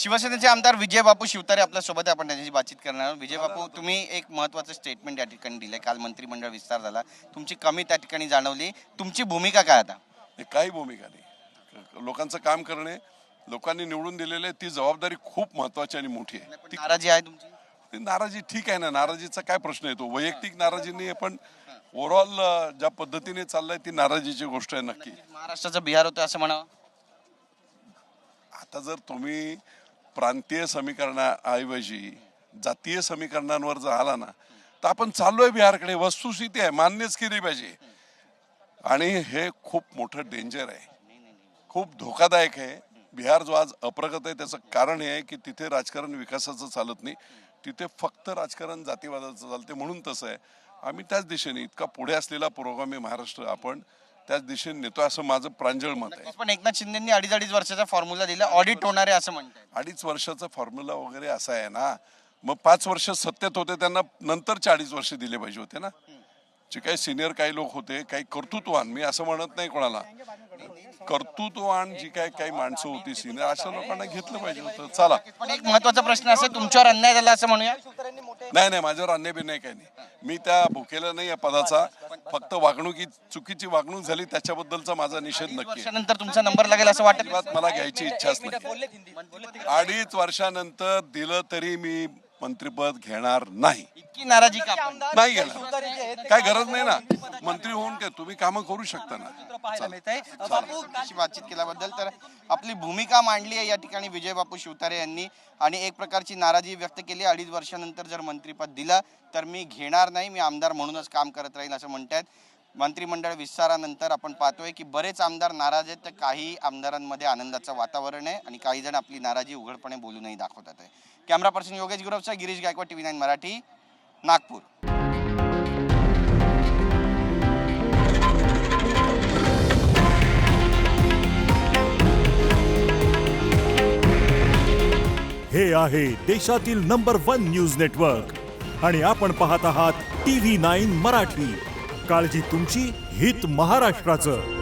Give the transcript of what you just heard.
शिवसेनेचे आमदार विजय बापू शिवतारे आपल्या सोबत आहे. आपण त्यांच्याशी बातचीत करणार आहोत. विजय बापू, तुम्ही एक महत्त्वाचं स्टेटमेंट या ठिकाणी दिलंय. काल मंत्रिमंडळ विस्तार झाला, तुमची कमी त्या ठिकाणी जाणवली. तुमची भूमिका काय आता? काही भूमिका नाही. लोकांचं काम करणे, लोकांनी निवडून दिलेले ती जबाबदारी खूप महत्वाची आणि मोठी आहे. पण नाराजी आहे तुमची? ती नाराजी ठीक आहे ना, नाराजीचा काय प्रश्न येतो? वैयक्तिक नाराजी नाही, पण ओव्हरऑल ज्या पद्धतीने चाललंय ती नाराजीची गोष्ट आहे नक्की. महाराष्ट्राचं बिहार होतं असं म्हणावं. आता जर तुम्ही प्रांतीय समीकरणाऐवजी जातीय समीकरणांवर जर आला ना, तर आपण चाललोय बिहारकडे. वस्तुस्थिती आहे, मान्यच केली पाहिजे. आणि हे खूप मोठं डेंजर आहे, खूप धोकादायक आहे. बिहार जो आज अप्रगत आहे त्याचं कारण हे आहे की तिथे राजकारण विकासाचं चालत नाही, तिथे फक्त राजकारण जातीवादाचं चालते. म्हणून तसं आहे. आम्ही त्याच दिशेने इतका पुढे असलेला पुरोगामी महाराष्ट्र आपण त्याच दिशेने नेतो असं माझं प्रांजळ मत आहे. पण एकनाथ शिंदेंनी अडीच वर्षाचा फॉर्म्युला दिला, ऑडिट होणार आहे असं म्हणतात. 2.5 वर्षाचा फॉर्म्युला वगैरे असा आहे ना, मग 5 वर्ष सत्तेत होते त्यांना नंतरचे 2.5 वर्ष दिले पाहिजे होते ना. जे काही सिनियर काही लोक होते, काही कर्तृत्ववान, मी असं म्हणत नाही कोणाला, कर्तृत्ववान जी काही माणसं होती सिनियर, अशा लोकांना घेतलं पाहिजे होतं. चला, पण एक महत्त्वाचा प्रश्न असेल, तुमच्यावर अन्याय झाला असं म्हणूया. नाही, माझ्यावर अन्याय बी नाही, काही नाही. मी त्या भुकेला नाही या पदाचा, फक्त चुकीची वागणूक झाली त्याच्याबद्दलचा माझा निषेध नक्की आहे. वर्षानंतर तुमचा नंबर लागेल असं वाटत? अजिबात मला घ्यायची इच्छाच नाही. 2.5 वर्षानंतर दिलं तरी मी मंत्रिपद घेणार नाही. इतकी नाराजी का? नाही घेणार, काय गरज नाही ना. मंत्री होऊन काय तुम्ही कामं करू शकता ना. बापूशी बातचीत केल्याबद्दल. तर आपली भूमिका मांडली आहे या ठिकाणी विजय बापू शिवतारे यांनी, आणि एक प्रकारची नाराजी व्यक्त केली. 2.5 वर्षानंतर जर मंत्रिपद दिलं तर मी घेणार नाही, मी आमदार म्हणूनच काम करत राहील असं म्हणतात. मंत्रिमंडळ विस्तारानंतर आपण पाहतोय की बरेच आमदार नाराज आहेत, तर काही आमदारांमध्ये आनंदाचं वातावरण आहे आणि काही जण आपली नाराजी उघडपणे बोलूनही दाखवतात आहे. कॅमेरा पर्सन योगेश गुरवचा, गिरीश गायकवाड, TV9 मराठी, नागपूर. हे आहे देशातील नंबर 1 न्यूज नेटवर्क आणि आपण पाहत आहात TV9 मराठी. काळजी तुमची, हित महाराष्ट्राचं.